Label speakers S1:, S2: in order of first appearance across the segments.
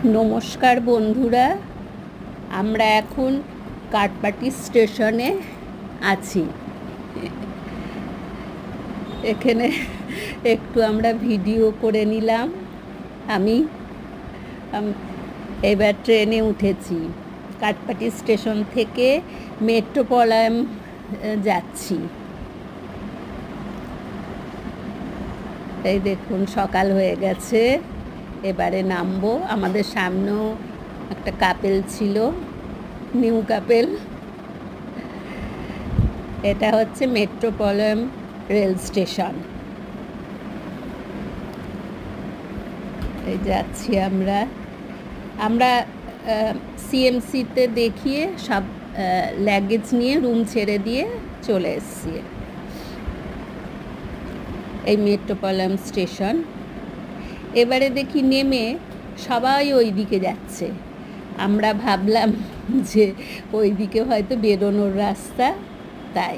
S1: নমস্কার বন্ধুরা, আমরা এখন কাটপাটি স্টেশনে আছি। এখানে একটু আমরা ভিডিও করে নিলাম। আমি এবার ট্রেনে উঠেছি, কাটপাটি স্টেশন থেকে মেট্রোপলিটন যাচ্ছি। এই দেখুন, সকাল হয়ে গেছে, এবারে নামবো। আমাদের সামনেও একটা কাপেল ছিল, নিউ কাপেল। এটা হচ্ছে মেট্রোপলিটন রেল স্টেশন। এই যাচ্ছি আমরা সিএমসিতে দেখিয়ে সব লাগেজ নিয়ে রুম ছেড়ে দিয়ে চলে এসেছি। এই মেট্রোপলিটন স্টেশন। এবারে দেখি নেমে সবাই ওই দিকে যাচ্ছে। আমরা ভাবলাম যে ওই দিকে হয়তো বেরোনোর রাস্তা, তাই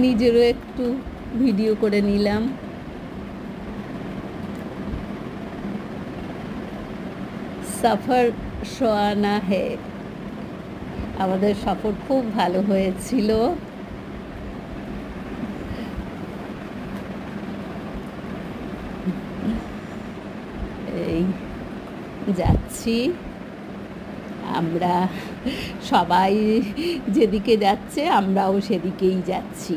S1: নিজেরও একটু ভিডিও করে নিলাম। সফর সোয়ানা হে। আমাদের সফর খুব ভালো হয়েছিল। এই যাচ্ছি আমরা, সবাই যেদিকে যাচ্ছে আমরাও সেদিকেই যাচ্ছি।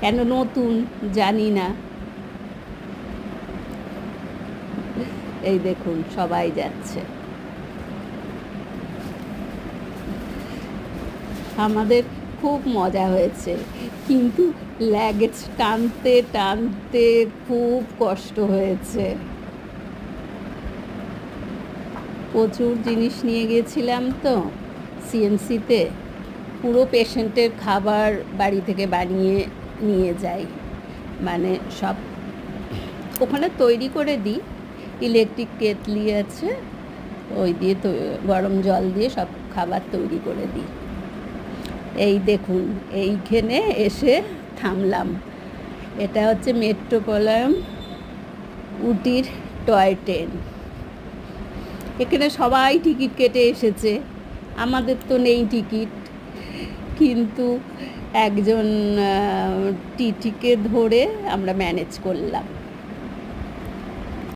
S1: কেন নতুন জানি না। এই দেখুন, সবাই যাচ্ছে। আমাদের খুব মজা হয়েছে, কিন্তু লাগেজ টানতে টানতে খুব কষ্ট হয়েছে। প্রচুর জিনিস নিয়ে গেছিলাম তো সিএমসিতে। পুরো পেশেন্টের খাবার বাড়ি থেকে বানিয়ে নিয়ে যাই, মানে সব ওখানে তৈরি করে দিই। ইলেকট্রিক কেটলি আছে, ওই দিয়ে তো গরম জল দিয়ে সব খাবার তৈরি করে দিই। এই দেখুন, এইখানে এসে থামলাম। এটা হচ্ছে মেট্রোপলিটন উটির টয় ট্রেন। এখানে সবাই টিকিট কেটে এসেছে, আমাদের তো নেই টিকিট, কিন্তু একজন টিটিকে ধরে আমরা ম্যানেজ করলাম।